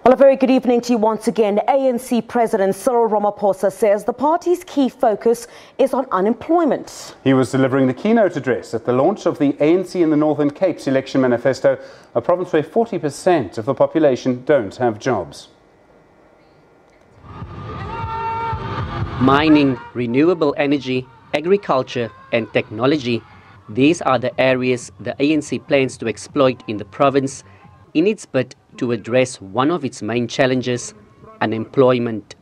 Well, a very good evening to you once again. ANC President Cyril Ramaphosa says the party's key focus is on unemployment. He was delivering the keynote address at the launch of the ANC in the Northern Cape's election manifesto, a province where 40% of the population don't have jobs. Mining, renewable energy, agriculture and technology. These are the areas the ANC plans to exploit in the province in its bid to address one of its main challenges, unemployment.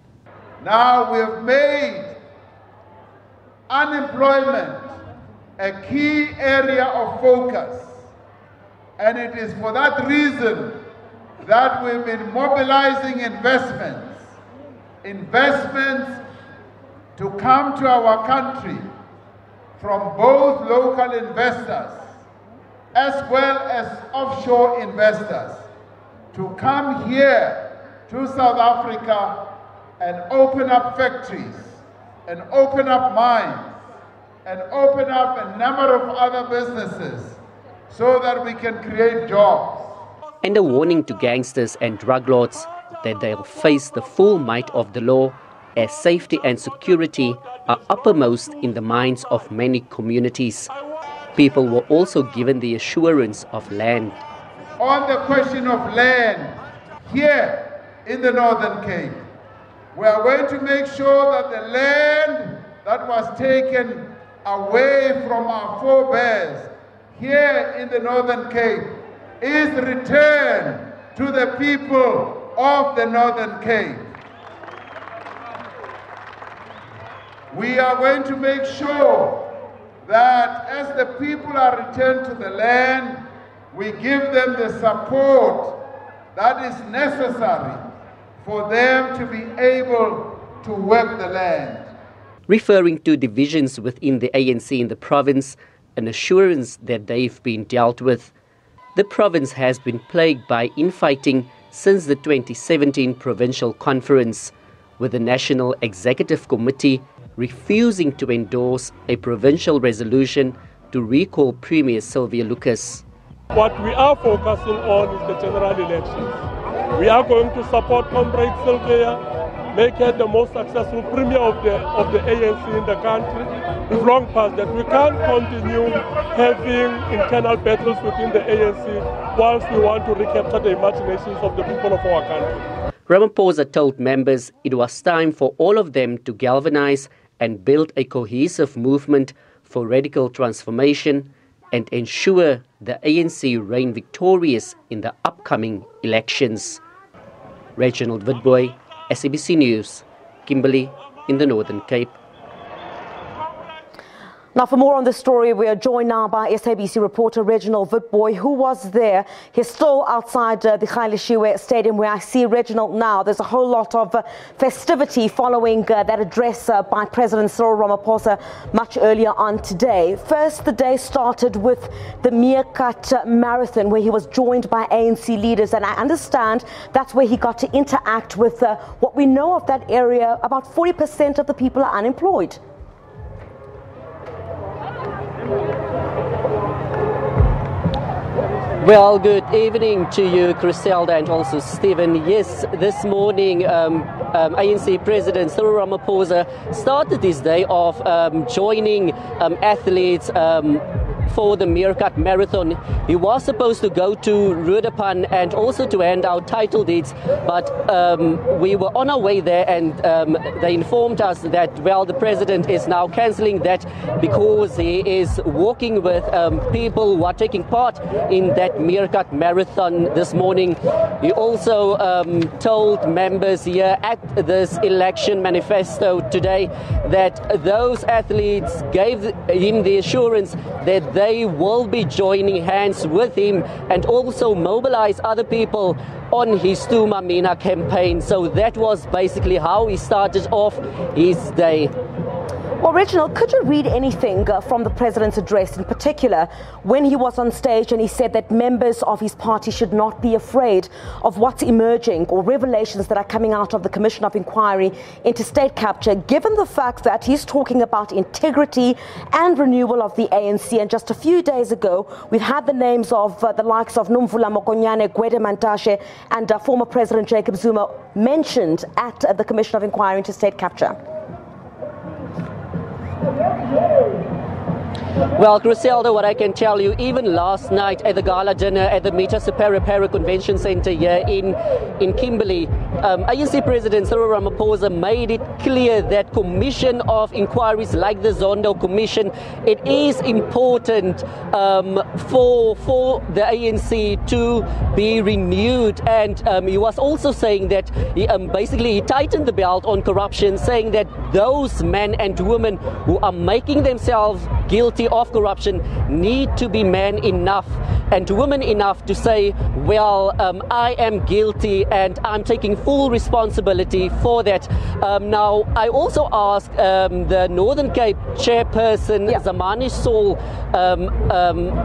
Now we have made unemployment a key area of focus, and it is for that reason that we've been mobilizing investments to come to our country from both local investors as well as offshore investors to come here to South Africa and open up factories and open up mines and open up a number of other businesses so that we can create jobs. And a warning to gangsters and drug lords that they'll face the full might of the law as safety and security are uppermost in the minds of many communities. People were also given the assurance of land. On the question of land, here in the Northern Cape, we are going to make sure that the land that was taken away from our forebears here in the Northern Cape is returned to the people of the Northern Cape. We are going to make sure that as the people are returned to the land, we give them the support that is necessary for them to be able to work the land. Referring to divisions within the ANC in the province, an assurance that they've been dealt with. The province has been plagued by infighting since the 2017 provincial conference, with the National Executive Committee refusing to endorse a provincial resolution to recall Premier Sylvia Lucas. What we are focusing on is the general elections. We are going to support Comrade Sylvia, make her the most successful premier of the ANC in the country. We've long past that. We can't continue having internal battles within the ANC whilst we want to recapture the imaginations of the people of our country. Ramaphosa told members it was time for all of them to galvanize and build a cohesive movement for radical transformation and ensure the ANC reign victorious in the upcoming elections. Reginald Witboy, SABC News, Kimberley in the Northern Cape. Now, for more on this story, we are joined now by SABC reporter Reginald Witboy, who was there. He's still outside the Haile Selassie Stadium, where I see Reginald now. There's a whole lot of festivity following that address by President Cyril Ramaphosa much earlier on today. First, the day started with the Meerkat Marathon, where he was joined by ANC leaders, and I understand that's where he got to interact with what we know of that area. About 40% of the people are unemployed. Well, good evening to you, Griselda, and also Stephen. Yes, this morning, ANC President Cyril Ramaphosa started this day off joining athletes for the Meerkat Marathon. He was supposed to go to Roodepan and also to hand out title deeds, but we were on our way there, and they informed us that, well, the president is now cancelling that because he is walking with people who are taking part in that Meerkat Marathon this morning. He also told members here at this election manifesto today that those athletes gave him the assurance that they will be joining hands with him and also mobilize other people on his Tuma Mina campaign. So that was basically how he started off his day. Well, Well, Reginald, could you read anything from the president's address, in particular when he was on stage and he said that members of his party should not be afraid of what's emerging or revelations that are coming out of the Commission of Inquiry into state capture, given the fact that he's talking about integrity and renewal of the ANC? And just a few days ago, we've had the names of the likes of Nomvula Mokonyane, Gwede Mantashe and former President Jacob Zuma mentioned at the Commission of Inquiry into state capture. Well, Griselda, what I can tell you, even last night at the gala dinner at the Mita Superipera Convention Center here in Kimberley, ANC President Cyril Ramaphosa made it clear that commission of inquiries like the Zondo Commission, it is important for the ANC to be renewed. And he was also saying that he tightened the belt on corruption, saying that those men and women who are making themselves guilty of corruption need to be man enough and woman enough to say, well, I am guilty and I'm taking full responsibility for that. Now, I also asked the Northern Cape chairperson, Zamani Saul,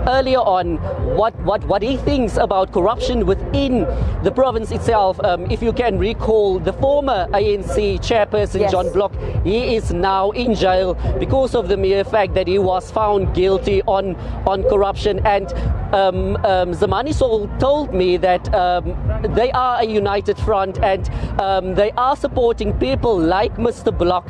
earlier on what he thinks about corruption within the province itself. If you can recall, the former ANC chairperson, John Block, he is now in jail because of the mere fact that he was found guilty on corruption. And Zamani Saul told me that they are a united front and they are supporting people like Mr. Block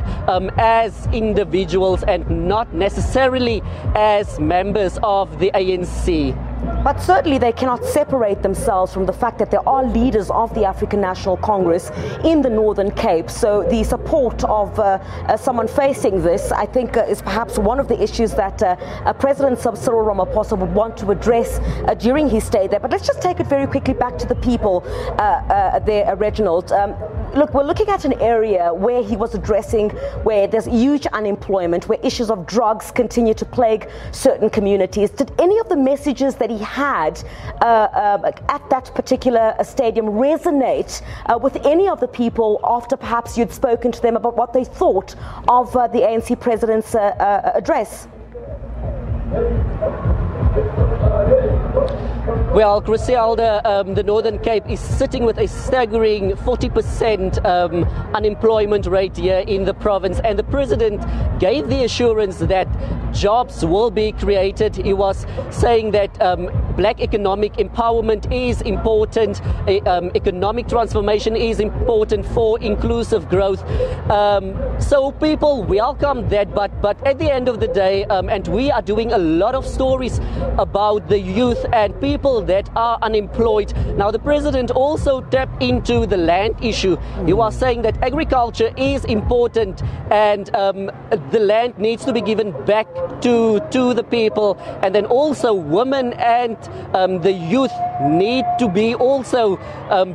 as individuals and not necessarily as members of the ANC. But certainly they cannot separate themselves from the fact that there are leaders of the African National Congress in the Northern Cape. So the support of someone facing this, I think, is perhaps one of the issues that President Cyril Ramaphosa would want to address during his stay there. But let's just take it very quickly back to the people there, Reginald. Look, we're looking at an area where he was addressing where there's huge unemployment, where issues of drugs continue to plague certain communities. Did any of the messages that he had at that particular stadium resonate with any of the people after perhaps you'd spoken to them about what they thought of the ANC president's address? Well, Griselda, the Northern Cape is sitting with a staggering 40% unemployment rate here in the province, and the president gave the assurance that jobs will be created. He was saying that black economic empowerment is important, economic transformation is important for inclusive growth. So people welcome that, but at the end of the day, and we are doing a lot of stories about the youth and people that are unemployed. Now, the president also tapped into the land issue. He was saying that agriculture is important and the land needs to be given back to the people, and then also women and the youth need to be also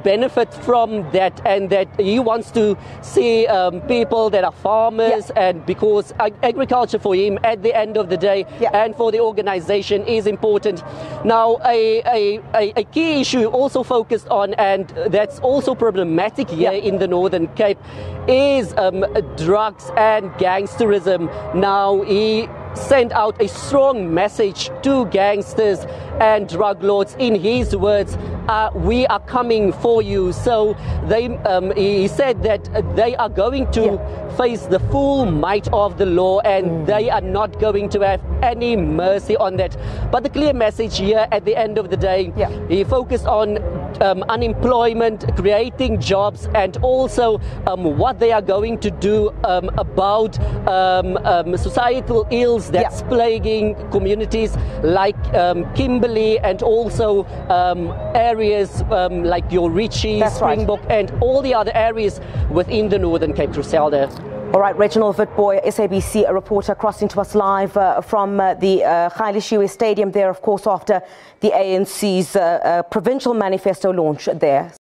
benefit from that, and that he wants to see people that are farmers, and because agriculture for him at the end of the day and for the organization is important. Now, a key issue also focused on, and that's also problematic here in the Northern Cape, is drugs and gangsterism. Now, he sent out a strong message to gangsters and drug lords. In his words, we are coming for you. So he said that they are going to face the full might of the law, and they are not going to have any mercy on that. But the clear message here at the end of the day, he focused on unemployment, creating jobs, and also what they are going to do about societal ills that's plaguing communities like Kimberley, and also areas like your Richie, Springbok, and all the other areas within the Northern Cape, Griselda. All right, Reginald Witbooi, SABC, a reporter, crossing to us live from the Haile Selassie Stadium there, of course, after the ANC's provincial manifesto launch there.